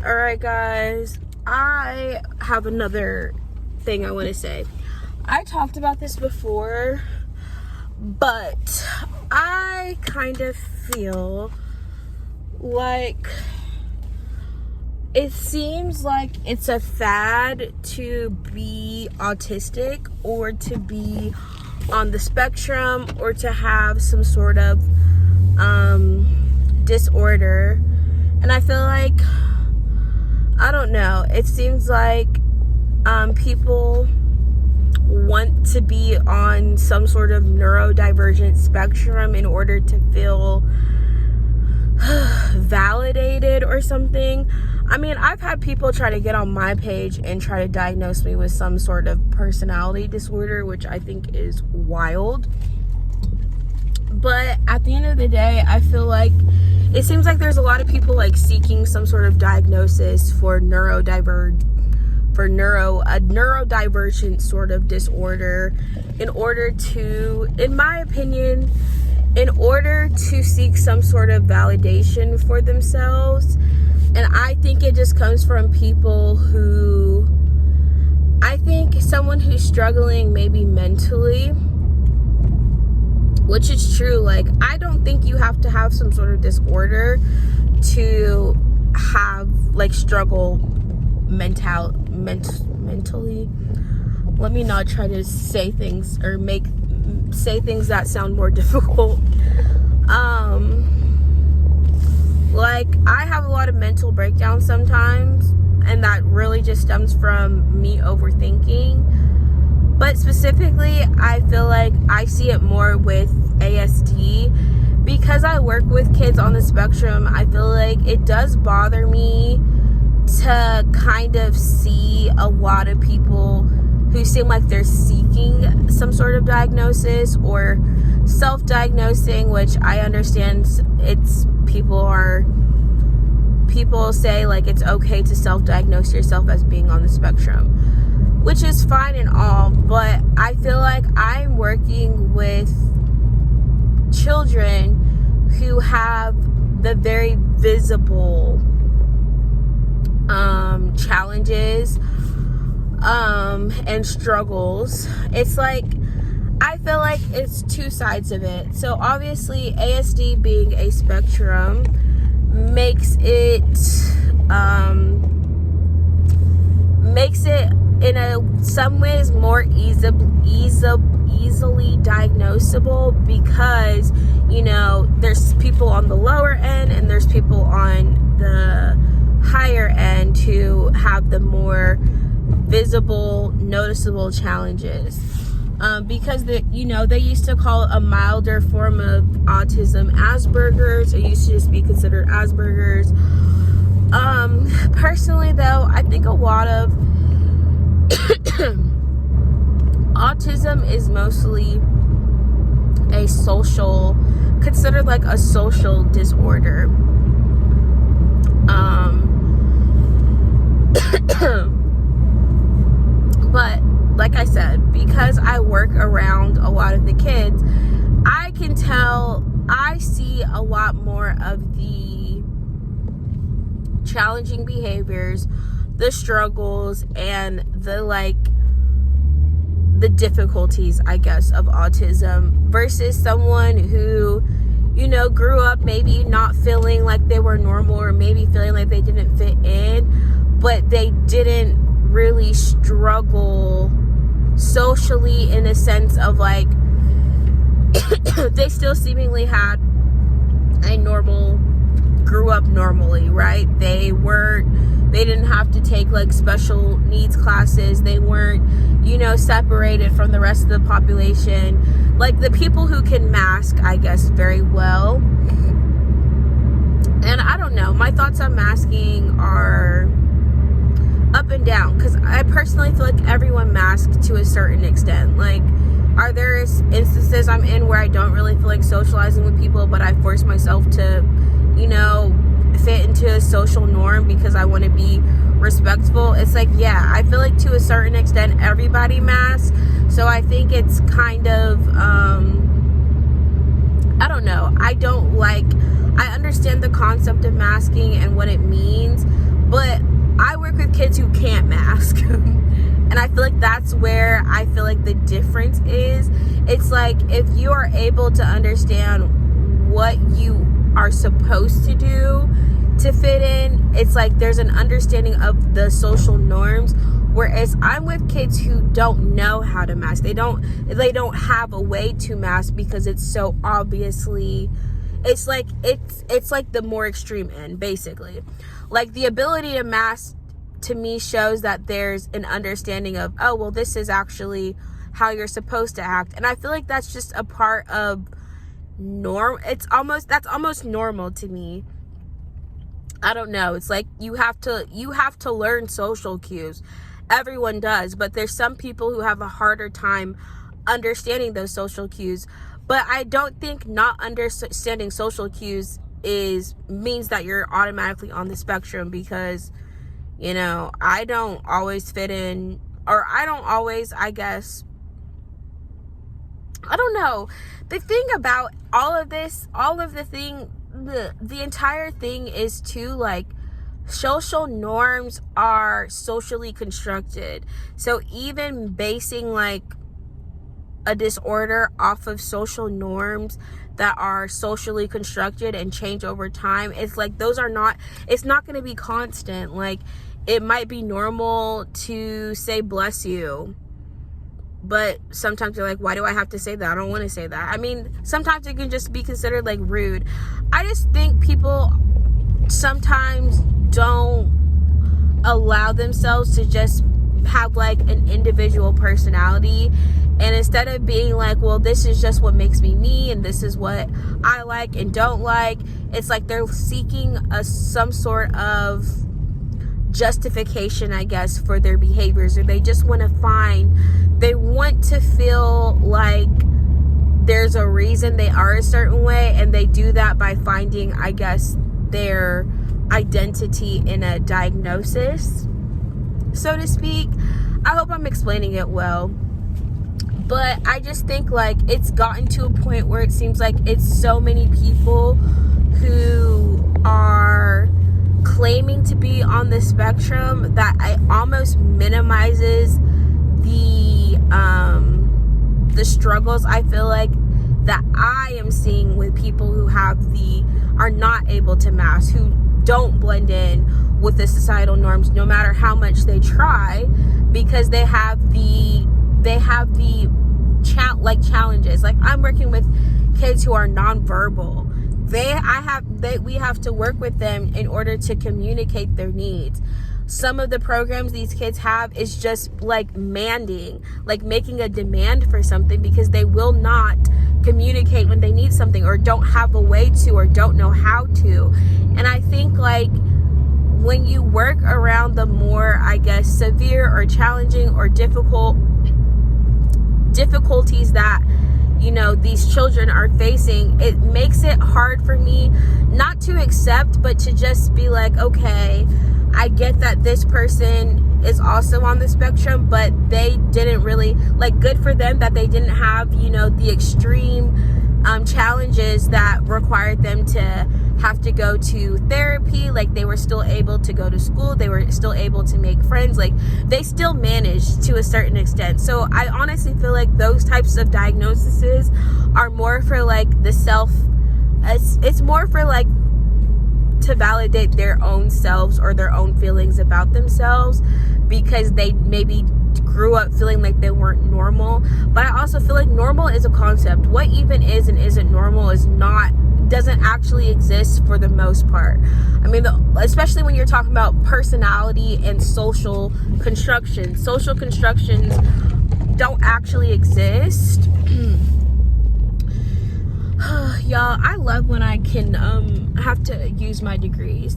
Alright guys, I have another thing I want to say. I talked about this before, but I kind of feel like it seems like it's a fad to be autistic or to be on the spectrum or to have some sort of disorder. And I feel like, I don't know, it seems like people want to be on some sort of neurodivergent spectrum in order to feel validated or something. I mean, I've had people try to get on my page and try to diagnose me with some sort of personality disorder, which I think is wild. But at the end of the day, I feel like it seems like there's a lot of people like seeking some sort of diagnosis for a neurodivergent sort of disorder in order to, in my opinion, in order to seek some sort of validation for themselves. And I think it just comes from people who, I think someone who's struggling maybe mentally, which is true. Like, I don't think you have to have some sort of disorder to have, like, struggle mentally. Let me not try to say things or say things that sound more difficult. Like, I have a lot of mental breakdowns sometimes, and that really just stems from me overthinking. But specifically, I feel like I see it more with ASD. Because I work with kids on the spectrum, I feel like it does bother me to kind of see a lot of people who seem like they're seeking some sort of diagnosis or self-diagnosing, which I understand people say like it's okay to self-diagnose yourself as being on the spectrum, which is fine and all, but I feel like I'm working with children who have the very visible challenges and struggles. It's like, I feel like it's two sides of it. So obviously ASD being a spectrum makes it in some ways more easily diagnosable, because, you know, there's people on the lower end and there's people on the higher end who have the more visible, noticeable challenges. Because they used to call a milder form of autism Asperger's. It used to just be considered Asperger's. Personally though, I think a lot of autism is mostly considered like a social disorder. But like I said, because I work around a lot of the kids, I can tell I see a lot more of the challenging behaviors, the struggles, and the difficulties, I guess, of autism versus someone who, you know, grew up maybe not feeling like they were normal, or maybe feeling like they didn't fit in, but they didn't really struggle socially in a sense of like they still seemingly had grew up normally, right? They didn't have to take like special needs classes. They weren't, you know, separated from the rest of the population. Like the people who can mask, I guess, very well. And I don't know, my thoughts on masking are up and down, because I personally feel like everyone masks to a certain extent. Like, are there instances I'm in where I don't really feel like socializing with people, but I force myself to, you know, fit into a social norm because I want to be respectful? It's like, yeah, I feel like to a certain extent everybody masks. So I think it's kind of I don't know, I understand the concept of masking and what it means, but that's where I feel like the difference is. It's like, if you are able to understand what you are supposed to do to fit in, it's like there's an understanding of the social norms. Whereas I'm with kids who don't know how to mask. They don't have a way to mask because it's so obviously, it's like the more extreme end, basically. Like, the ability to mask to me shows that there's an understanding of, oh, well, this is actually how you're supposed to act. And I feel like that's just a part of that's almost normal to me. I don't know. It's like you have to learn social cues. Everyone does, but there's some people who have a harder time understanding those social cues. But I don't think not understanding social cues means that you're automatically on the spectrum, because, you know, I don't always fit in, or I don't always, I guess, I don't know. The thing about all of this, the entire thing is too, like, social norms are socially constructed. So even basing like a disorder off of social norms that are socially constructed and change over time, it's like it's not going to be constant. Like, it might be normal to say bless you, but sometimes you're like, why do I have to say that? I don't want to say that. I mean, sometimes it can just be considered like rude. I just think people sometimes don't allow themselves to just have like an individual personality, and instead of being like, well, this is just what makes me me and this is what I like and don't like, it's like they're seeking some sort of justification, I guess, for their behaviors, or they just want to feel like there's a reason they are a certain way, and they do that by finding, I guess, their identity in a diagnosis, so to speak. I hope I'm explaining it well, but I just think like it's gotten to a point where it seems like it's so many people who are claiming to be on the spectrum that it almost minimizes the struggles I feel like that I am seeing with people who are not able to mask, who don't blend in with the societal norms no matter how much they try, because they have the challenges. Like, I'm working with kids who are nonverbal. We have to work with them in order to communicate their needs. Some of the programs these kids have is just like making a demand for something, because they will not communicate when they need something, or don't have a way to, or don't know how to. And I think like when you work around the more, I guess, severe or challenging or difficulties that, you know, these children are facing, it makes it hard for me not to accept, but to just be like, okay, I get that this person is also on the spectrum, but they didn't really, like, good for them that they didn't have, you know, the extreme challenges that required them to have to go to therapy. Like, they were still able to go to school, they were still able to make friends, like, they still managed to a certain extent. So I honestly feel like those types of diagnoses are more for like it's more for like to validate their own selves or their own feelings about themselves, because they maybe grew up feeling like they weren't normal. But I also feel like normal is a concept. What even is and isn't normal doesn't actually exist for the most part. I mean, especially when you're talking about personality and social constructions. Social constructions don't actually exist. Y'all, I love when I can have to use my degrees.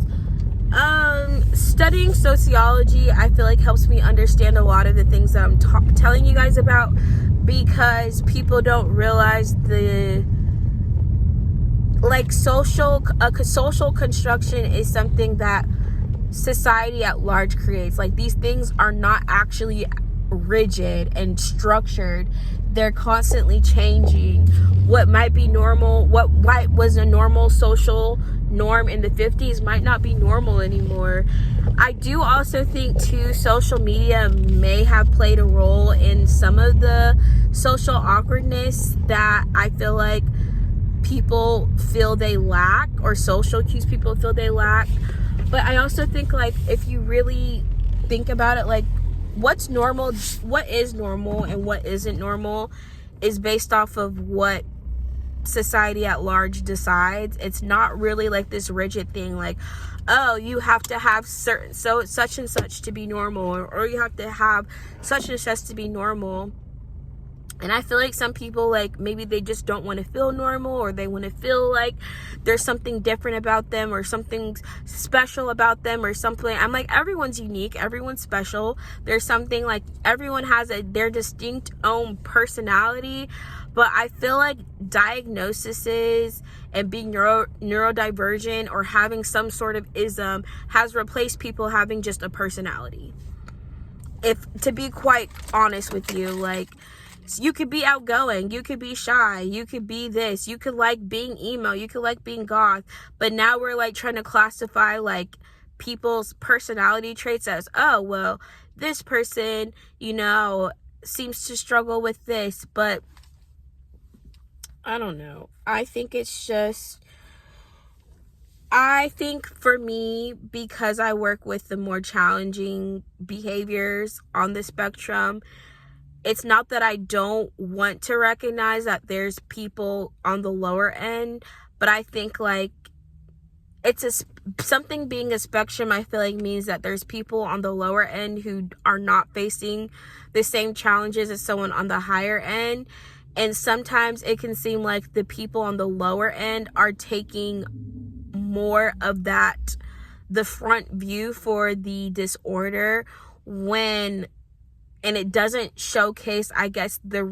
Studying sociology, I feel like, helps me understand a lot of the things that I'm telling you guys about, because people don't realize the social construction is something that society at large creates. Like, these things are not actually rigid and structured. They're constantly changing. What might be normal, what was a normal social norm in the 50s might not be normal anymore. I do also think too, social media may have played a role in some of the social awkwardness that I feel like people feel they lack, or social cues people feel they lack. But I also think, like, if you really think about it, like, what's normal, what is normal and what isn't normal is based off of what society at large decides. It's not really like this rigid thing, like, oh, you have to have certain such and such to be normal, or you have to have such and such to be normal. And I feel like some people, like, maybe they just don't want to feel normal, or they want to feel like there's something different about them, or something special about them, or something. I'm like, everyone's unique, everyone's special. There's something, like, everyone has their distinct own personality. But I feel like diagnoses and being neurodivergent or having some sort of ism has replaced people having just a personality. If, to be quite honest with you, like, you could be outgoing, you could be shy, you could be this, you could like being emo, you could like being goth, but now we're like trying to classify like people's personality traits as, oh, well, this person, you know, seems to struggle with this. But I don't know. I think it's just, I think for me, because I work with the more challenging behaviors on the spectrum, it's not that I don't want to recognize that there's people on the lower end, but I think like it's something being a spectrum, I feel like means that there's people on the lower end who are not facing the same challenges as someone on the higher end. And sometimes it can seem like the people on the lower end are taking more of that, the front view for the disorder, and it doesn't showcase, I guess, the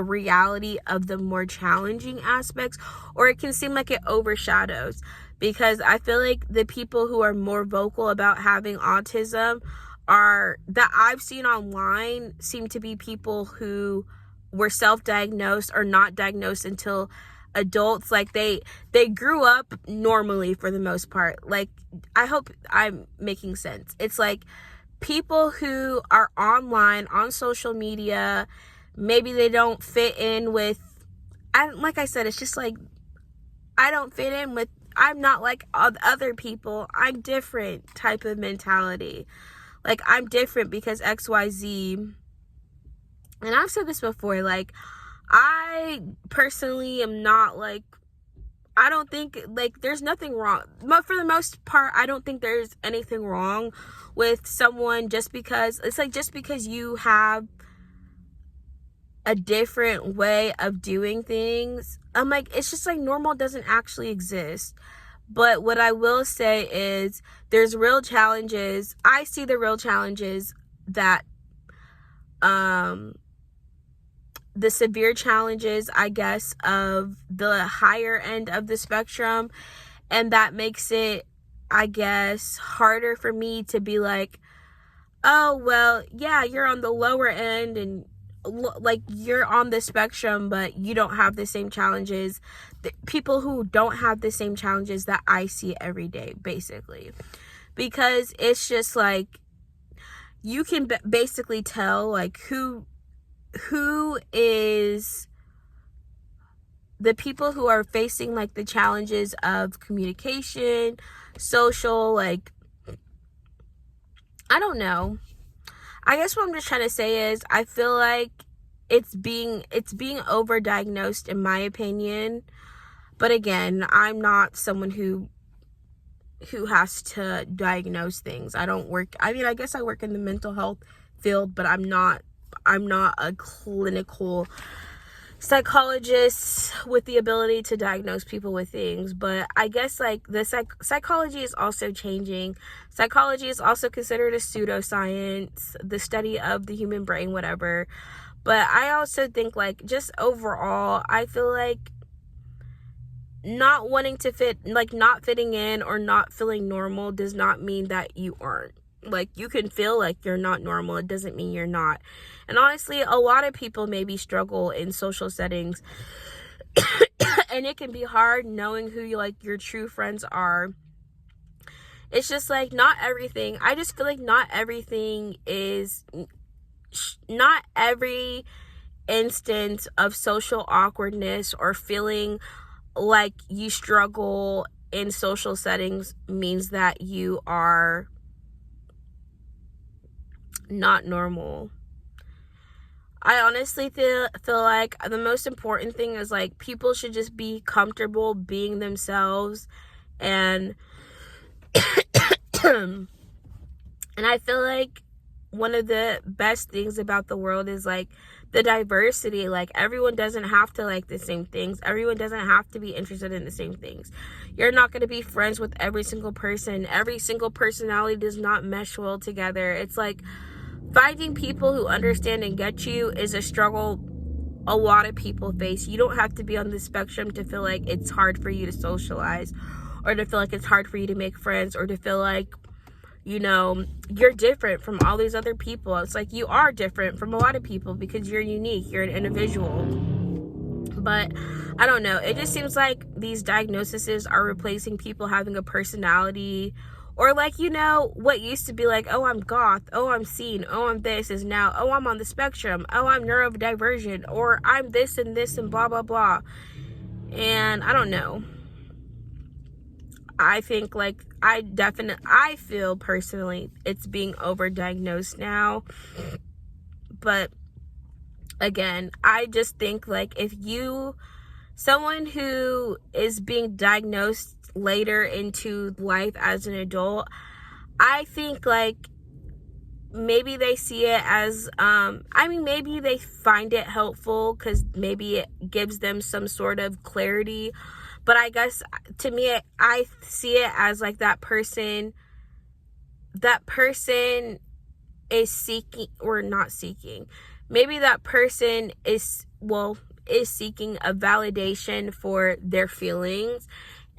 reality of the more challenging aspects, or it can seem like it overshadows. Because I feel like the people who are more vocal about having autism that I've seen online seem to be people who were self-diagnosed or not diagnosed until adults. Like they grew up normally for the most part. Like, I hope I'm making sense. It's like people who are online on social media, maybe they don't fit in with, like I said, it's just like, I don't fit in with, I'm not like other people, I'm different type of mentality. Like, I'm different because XYZ. And I've said this before, like, I personally am not like, I don't think, like, there's nothing wrong. But for the most part, I don't think there's anything wrong with someone just because, it's like, just because you have a different way of doing things. I'm like, it's just like normal doesn't actually exist. But what I will say is there's real challenges. I see the real challenges that, the severe challenges, I guess, of the higher end of the spectrum. And that makes it, I guess, harder for me to be like, oh, well, yeah, you're on the lower end and like you're on the spectrum, but you don't have the same challenges. People who don't have the same challenges that I see every day, basically. Because it's just like, you can basically tell like who is the people who are facing like the challenges of communication, social, like, I don't know. I guess what I'm just trying to say is I feel like it's being overdiagnosed, in my opinion. But again, I'm not someone who has to diagnose things. I guess I work in the mental health field, but I'm not a clinical psychologist with the ability to diagnose people with things. But I guess like the psychology is also changing. Psychology is also considered a pseudoscience, the study of the human brain, whatever. But I also think like just overall, I feel like not wanting to fit, like not fitting in or not feeling normal does not mean that you aren't. Like, you can feel like you're not normal. It doesn't mean you're not. And honestly, a lot of people maybe struggle in social settings and it can be hard knowing who your true friends are. It's just like, not everything, I just feel like not every instance of social awkwardness or feeling like you struggle in social settings means that you are not normal. I honestly feel like the most important thing is like, people should just be comfortable being themselves, and and I feel like one of the best things about the world is like the diversity. Like, everyone doesn't have to like the same things. Everyone doesn't have to be interested in the same things. You're not going to be friends with every single person. Every single personality does not mesh well together. It's like, finding people who understand and get you is a struggle a lot of people face. You don't have to be on the spectrum to feel like it's hard for you to socialize, or to feel like it's hard for you to make friends, or to feel like, you're different from all these other people. It's like, you are different from a lot of people because you're unique, you're an individual. But I don't know, it just seems like these diagnoses are replacing people having a personality, or like, what used to be like, oh, I'm goth, oh, I'm seen, oh, I'm this, is now, oh, I'm on the spectrum, oh, I'm neurodivergent, or I'm this and this and blah blah blah. And I don't know, I think like, I feel personally it's being overdiagnosed now. But again, I just think like, if someone who is being diagnosed later into life as an adult, I think like, maybe they see it as maybe they find it helpful because maybe it gives them some sort of clarity. But I guess, to me, I see it as like, that person is seeking, or not seeking, maybe that person is seeking a validation for their feelings,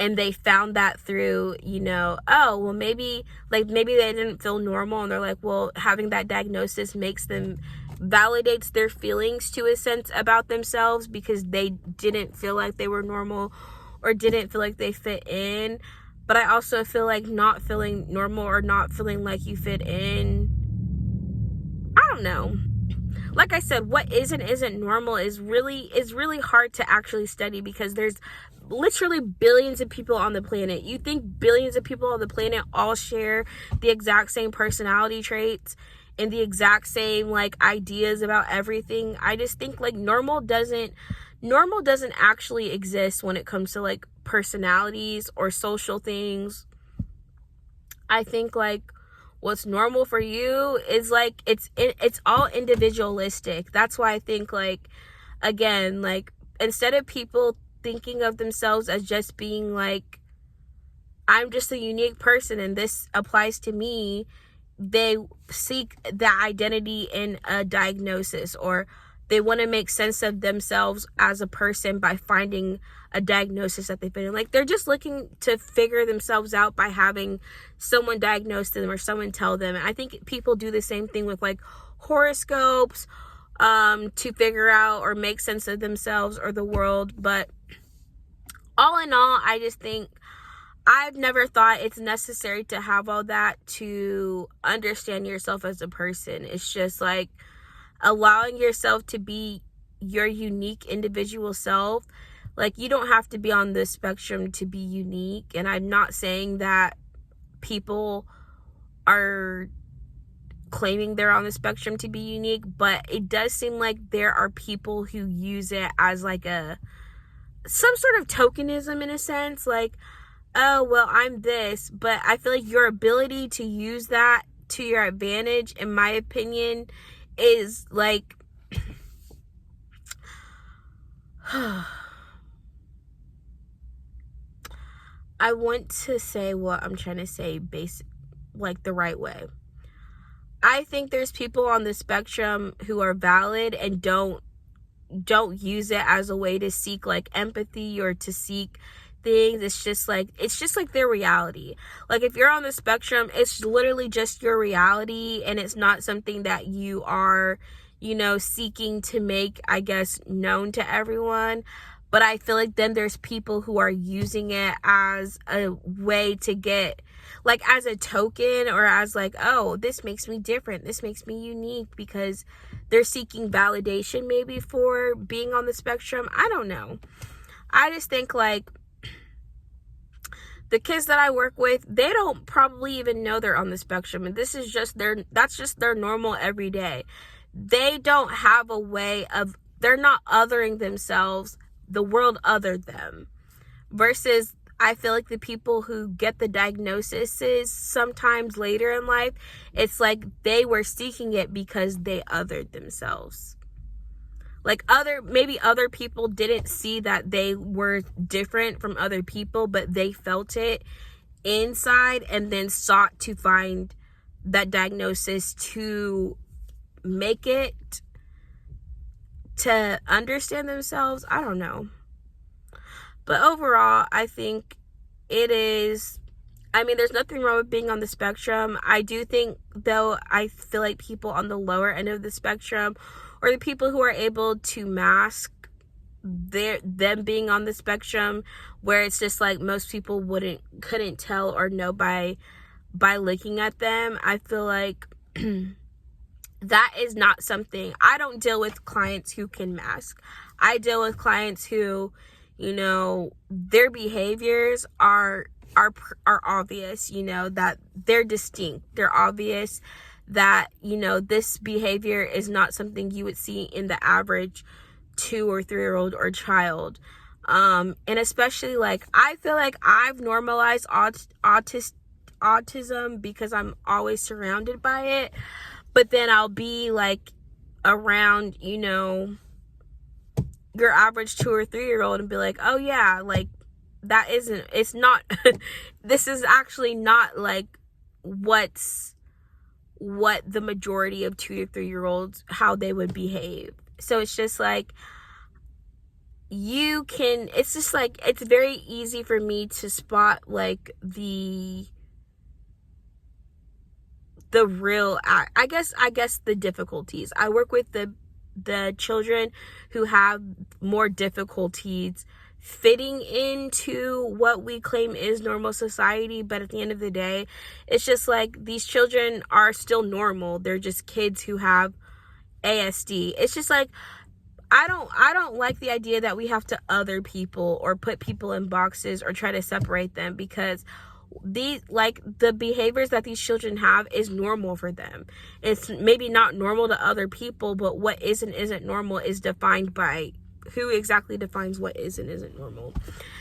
and they found that through, oh, well, maybe they didn't feel normal, and they're like, well, having that diagnosis validates their feelings to a sense about themselves, because they didn't feel like they were normal, or didn't feel like they fit in. But I also feel like not feeling normal, or not feeling like you fit in, I don't know. Like I said, what isn't normal is really hard to actually study, because there's literally billions of people on the planet. You think billions of people on the planet all share the exact same personality traits and the exact same like ideas about everything? I just think like, normal doesn't actually exist when it comes to like personalities or social things. I think like, what's normal for you is like, it's all individualistic. That's why I think like, again, like, instead of people thinking of themselves as just being like, I'm just a unique person and this applies to me, they seek that identity in a diagnosis, or they want to make sense of themselves as a person by finding a diagnosis that they fit in. Like, they're just looking to figure themselves out by having someone diagnose them or someone tell them. And I think people do the same thing with like horoscopes, to figure out or make sense of themselves or the world. But all in all, I just think, I've never thought it's necessary to have all that to understand yourself as a person. It's just like, allowing yourself to be your unique individual self. Like, you don't have to be on the spectrum to be unique. And I'm not saying that people are claiming they're on the spectrum to be unique, but it does seem like there are people who use it as like some sort of tokenism, in a sense. Like, oh, well, I'm this. But I feel like your ability to use that to your advantage, in my opinion, is like, I want to say what I'm trying to say like the right way. I think there's people on the spectrum who are valid and don't use it as a way to seek like empathy or to seek things. It's just like their reality. Like, if you're on the spectrum, it's literally just your reality, and it's not something that you are, seeking to make, I guess, known to everyone. But I feel like then there's people who are using it as a way to get, like, as a token, or as like, oh, this makes me different, this makes me unique, because they're seeking validation maybe for being on the spectrum. I don't know. I just think, like, the kids that I work with, they don't probably even know they're on the spectrum, and this is just that's just their normal everyday. They don't have a way of, they're not othering themselves, the world othered them. Versus, I feel like the people who get the diagnoses sometimes later in life, it's like they were seeking it because they othered themselves. Like, maybe other people didn't see that they were different from other people, but they felt it inside and then sought to find that diagnosis to make it, to understand themselves. I don't know. But overall, I think it is, I mean, there's nothing wrong with being on the spectrum. I do think, though, I feel like people on the lower end of the spectrum, or the people who are able to mask them being on the spectrum, where it's just like most people couldn't tell or know by looking at them, I feel like that is not something. I don't deal with clients who can mask. I deal with clients who, you know, their behaviors are obvious, you know, that they're distinct, they're obvious, that, you know, this behavior is not something you would see in the average 2 or 3-year-old or child. And especially, like, I feel like I've normalized autism because I'm always surrounded by it. But then I'll be like around, you know, your average 2 or 3-year-old and be like, oh yeah, like, that isn't, it's not, this is actually not like what the majority of 2 to 3-year-olds, how they would behave. So it's just like, it's just like, it's very easy for me to spot like the real, I guess the difficulties. I work with the children who have more difficulties fitting into what we claim is normal society, but at the end of the day, it's just like, these children are still normal. They're just kids who have ASD. It's just like, I don't like the idea that we have to other people or put people in boxes or try to separate them, because the behaviors that these children have is normal for them. It's maybe not normal to other people, but what is and isn't normal is defined by who exactly defines what is and isn't normal.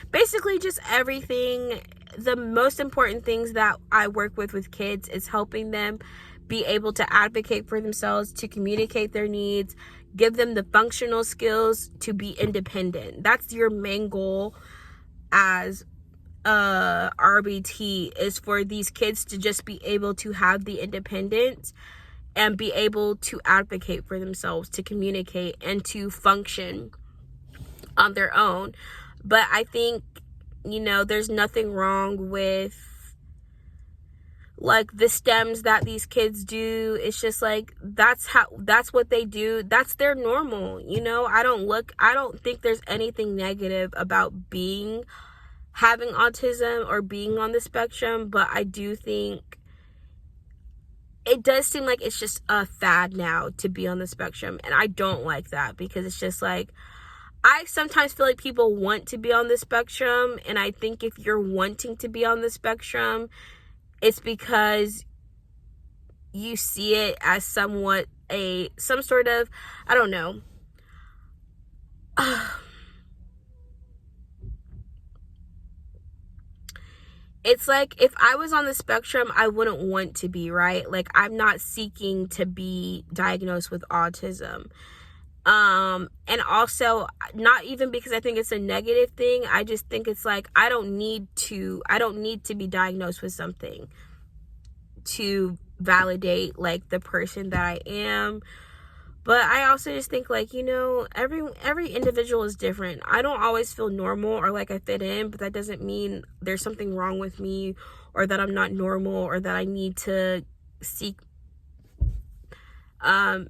Basically, just everything. The most important things that I work with kids is helping them be able to advocate for themselves, to communicate their needs, give them the functional skills to be independent. That's your main goal as RBT, is for these kids to just be able to have the independence and be able to advocate for themselves, to communicate, and to function on their own. But I think, you know, there's nothing wrong with like the stems that these kids do. It's just like, that's what they do. That's their normal, you know. I don't think there's anything negative about having autism or being on the spectrum, but I do think it does seem like it's just a fad now to be on the spectrum, and I don't like that, because it's just like, I sometimes feel like people want to be on the spectrum, and I think if you're wanting to be on the spectrum, it's because you see it as somewhat some sort of, I don't know. It's like, if I was on the spectrum, I wouldn't want to be, right? Like, I'm not seeking to be diagnosed with autism. And also, not even because I think it's a negative thing. I just think it's like, I don't need to be diagnosed with something to validate like the person that I am. But I also just think, like, you know, every individual is different. I don't always feel normal or like I fit in, but that doesn't mean there's something wrong with me, or that I'm not normal, or that I need to seek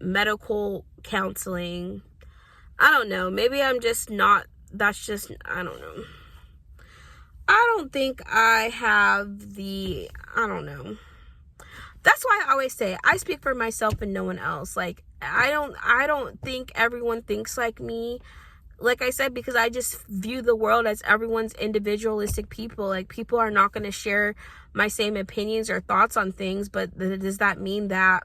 medical counseling. I don't know. Maybe I'm just not that's just, I don't know. I don't think I have I don't know. That's why I always say I speak for myself and no one else. Like, I don't think everyone thinks like me. Like I said, because I just view the world as everyone's individualistic people. Like, people are not going to share my same opinions or thoughts on things, but does that mean that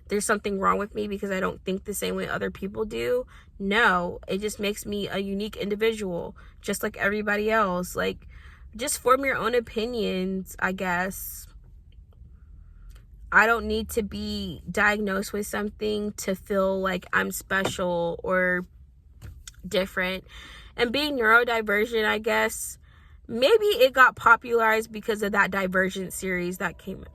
there's something wrong with me because I don't think the same way other people do? No, it just makes me a unique individual, just like everybody else. Like, just form your own opinions, I guess. I don't need to be diagnosed with something to feel like I'm special or different. And being neurodivergent, I guess, maybe it got popularized because of that Divergent series that came out.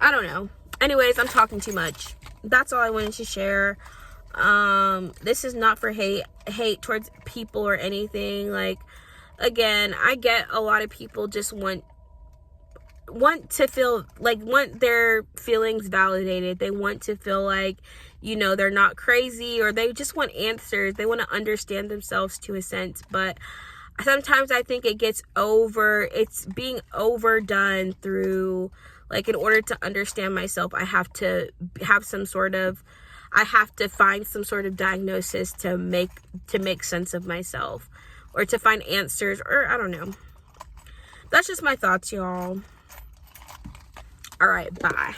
I don't know. Anyways, I'm talking too much. That's all I wanted to share. This is not for hate towards people or anything. Like, again, I get a lot of people just want to feel like, want their feelings validated. They want to feel like, you know, they're not crazy, or they just want answers. They want to understand themselves to a sense. But sometimes I think it's being overdone through, like, in order to understand myself, I have to find some sort of diagnosis to make sense of myself, or to find answers, or I don't know. That's just my thoughts, y'all. All right, bye.